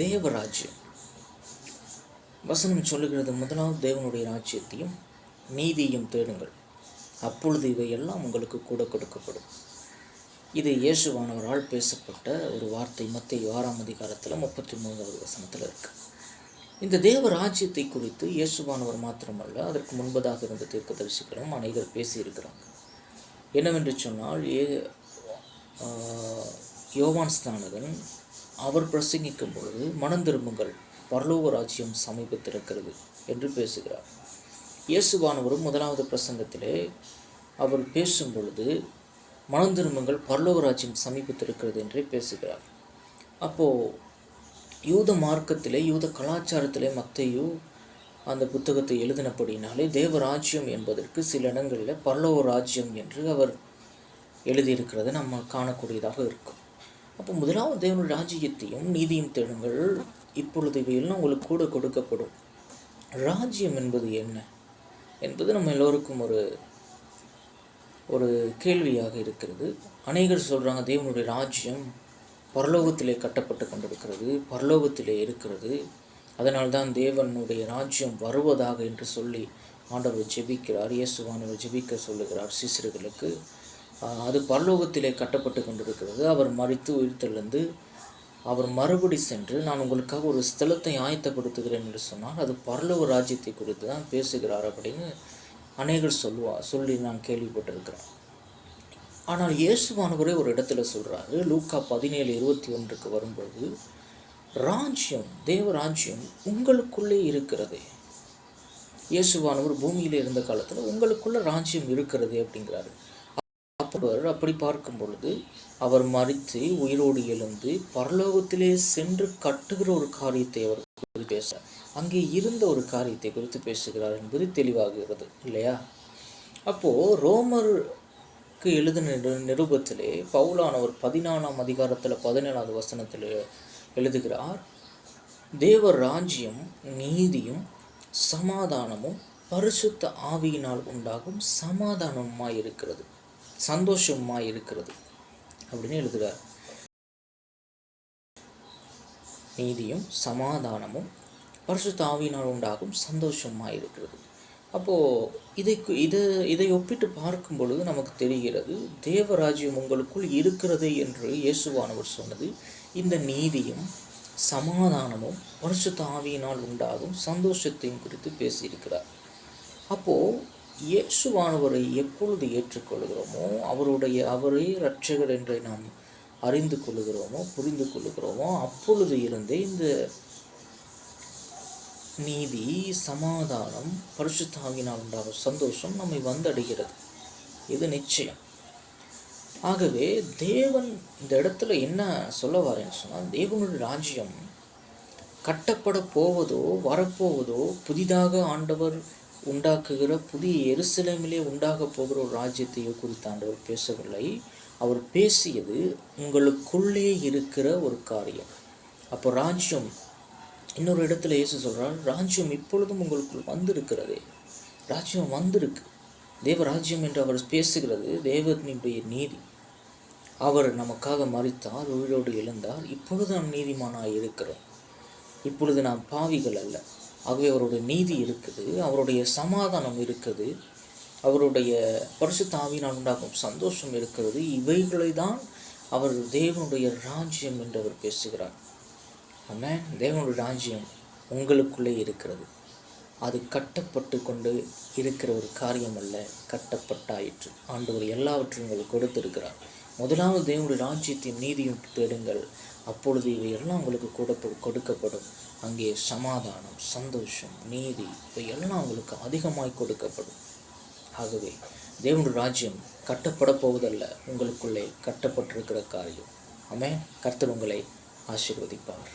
தேவராஜ்யம் வசனம் சொல்லுகிறது, முதலாவது தேவனுடைய ராஜ்யத்தையும் நீதியையும் தேடுங்கள், அப்பொழுது இவையெல்லாம் உங்களுக்கு கூட கொடுக்கப்படும். இது இயேசுவானவரால் பேசப்பட்ட ஒரு வார்த்தை. மத்தேயு 6ஆம் அதிகாரத்தில் 33வது வசனத்தில் இருக்குது. இந்த தேவ ராஜ்யத்தை குறித்து இயேசுவானவர் மாத்திரமல்ல, அதற்கு முன்பதாக இருந்த தீர்க்கதரிசிகளும் அநேகர் பேசியிருக்கிறாங்க. என்னவென்று சொன்னால், யோவான் ஸ்நானகன் அவர் பிரசங்கிக்கும் பொழுது மனம் திரும்புங்கள், பரலோக ராஜ்யம் சமீபத்திருக்கிறது என்று பேசுகிறார். இயேசுவானவரும் முதலாவது பிரசங்கத்திலே அவர் பேசும் பொழுது மனம் திரும்புங்கள், பரலோக ராஜ்யம் சமீபத்திருக்கிறது என்றே பேசுகிறார். அப்போது யூத மார்க்கத்திலே, யூத கலாச்சாரத்திலே மத்தேயு அந்த புத்தகத்தை எழுதினபடினாலே தேவராஜ்யம் என்பதற்கு சில இடங்களில் பரலோக ராஜ்யம் என்று அவர் எழுதியிருக்கிறத நம்ம காணக்கூடியதாக இருக்கும். அப்போ முதலாவது தேவனுடைய ராஜ்யத்தையும் நீதியும் தேடுங்கள், இப்பொழுது இவையெல்லாம் உங்களுக்கு கூட கொடுக்கப்படும். ராஜ்யம் என்பது என்ன என்பது நம்ம எல்லோருக்கும் ஒரு கேள்வியாக இருக்கிறது. அநேகர் சொல்கிறாங்க, தேவனுடைய ராஜ்யம் பரலோகத்திலே கட்டப்பட்டு கொண்டிருக்கிறது, பரலோகத்திலே இருக்கிறது, அதனால்தான் தேவனுடைய ராஜ்யம் வருவதாக என்று சொல்லி ஆண்டவர் ஜெபிக்கிறார். இயேசுவானவர் ஜெபிக்க சொல்லுகிறார் சீசர்களுக்கு. அது பரலோகத்திலே கட்டப்பட்டு கொண்டிருக்கிறது. அவர் மரித்து உயிர்த்தெழுந்து அவர் மறுபடி சென்று நான் உங்களுக்காக ஒரு ஸ்தலத்தை ஆயத்தப்படுத்துகிறேன் என்று சொன்னால் அது பரலோக ராஜ்யத்தை குறித்து தான் பேசுகிறார் அப்படின்னு அநேகர் சொல்லி நான் கேள்விப்பட்டிருக்கிறேன். ஆனால் இயேசுவானவரே ஒரு இடத்துல சொல்கிறாரு, லூக்கா 17:21 வரும்போது, ராஜ்யம், தேவராஜ்யம் உங்களுக்குள்ளே இருக்கிறது. இயேசுவானவர் பூமியில் இருந்த காலத்தில் உங்களுக்குள்ள ராஜ்யம் இருக்கிறது அப்படிங்கிறாரு. அப்படி பார்க்கும் பொழுது அவர் மரித்து உயிரோடு எழுந்து பரலோகத்திலே சென்று கட்டுகிற ஒரு காரியத்தை அவர் குறித்து பேச, அங்கே இருந்த ஒரு காரியத்தை குறித்து பேசுகிறார் என்பது தெளிவாகிறது இல்லையா? அப்போது ரோமருக்கு எழுதின நிருபத்திலே பவுலானவர் 14ஆம் அதிகாரத்தில் 17வது வசனத்தில் எழுதுகிறார், தேவ ராஜ்யம் நீதியும் சமாதானமும் பரிசுத்த ஆவியினால் உண்டாகும் சமாதானமாய் இருக்கிறது, சந்தோஷமாய் இருக்கிறது அப்படின்னு எழுதுகிறார். நீதியும் சமாதானமும் பரிசுத்த ஆவியினால் உண்டாகும் சந்தோஷமாய் இருக்கிறது. அப்போது இதை ஒப்பிட்டு பார்க்கும் பொழுது நமக்கு தெரிகிறது, தேவராஜ்யம் உங்களுக்குள் இருக்கிறது என்று இயேசுவானவர் சொன்னது இந்த நீதியும் சமாதானமும் பரிசுத்த ஆவியினால் உண்டாகும் சந்தோஷத்தையும் குறித்து பேசியிருக்கிறார். அப்போது இயேசுவானவரை எப்பொழுது ஏற்றுக்கொள்கிறோமோ, அவரே இரட்சகர் என்று நாம் அறிந்து கொள்ளுகிறோமோ, புரிந்து கொள்ளுகிறோமோ, அப்பொழுது இருந்தே இந்த நீதி, சமாதானம், பரிசுத்த ஆவியினால் உண்டாகும் சந்தோஷம் நம்மை வந்தடைகிறது. இது நிச்சயம். ஆகவே தேவன் இந்த இடத்துல என்ன சொல்ல வரேன்னு சொன்னால், தேவனுடைய ராஜ்யம் கட்டப்பட போவதோ வரப்போவதோ, புதிதாக ஆண்டவர் உண்டாக்குகிற புதிய எருசலேமிலே உண்டாக போகிற ஒரு ராஜ்யத்தையோ குறித்து ஆண்டவர் பேசவில்லை. அவர் பேசியது உங்களுக்குள்ளே இருக்கிற ஒரு காரியம். அப்போ ராஜ்யம், இன்னொரு இடத்துல இயேசு சொல்கிறார், ராஜ்யம் இப்பொழுதும் உங்களுக்குள் வந்திருக்கிறதே, ராஜ்யம் வந்திருக்கு. தேவராஜ்யம் என்று அவர் பேசுகிறது தேவனுடைய நீதி. அவர் நமக்காக மரித்தார், உயிரோடு எழுந்தார், இப்பொழுது நாம் நீதிமானாக இருக்கிறோம். இப்பொழுது நாம் பாவிகள் அல்ல. ஆகவே அவருடைய நீதி இருக்குது, அவருடைய சமாதானம் இருக்குது, அவருடைய பரிசுத்த ஆவியினால் உண்டாகும் சந்தோஷம் இருக்கிறது. இவைகளை தான் அவர் தேவனுடைய ராஜ்யம் என்று அவர் பேசுகிறார். ஆமென். தேவனுடைய ராஜ்யம் உங்களுக்குள்ளே இருக்கிறது. அது கட்டப்பட்டு கொண்டு இருக்கிற ஒரு காரியம் அல்ல, கட்டப்பட்டாயிற்று. ஆண்டவர் எல்லாவற்றையும் உங்களுக்கு கொடுத்திருக்கிறார். முதலாவது தேவனுடைய ராஜ்யத்தையும் நீதியும் தேடுங்கள், அப்பொழுது இவையெல்லாம் உங்களுக்கு கொடுக்கப்படும். அங்கே சமாதானம், சந்தோஷம், நீதி இவையெல்லாம் உங்களுக்கு அதிகமாய் கொடுக்கப்படும். ஆகவே தேவனுடைய ராஜ்யம் கட்டப்பட போவதல்ல, உங்களுக்குள்ளே கட்டப்பட்டிருக்கிற காரியம். ஆமென். கர்த்தர் உங்களை ஆசீர்வதிப்பார்.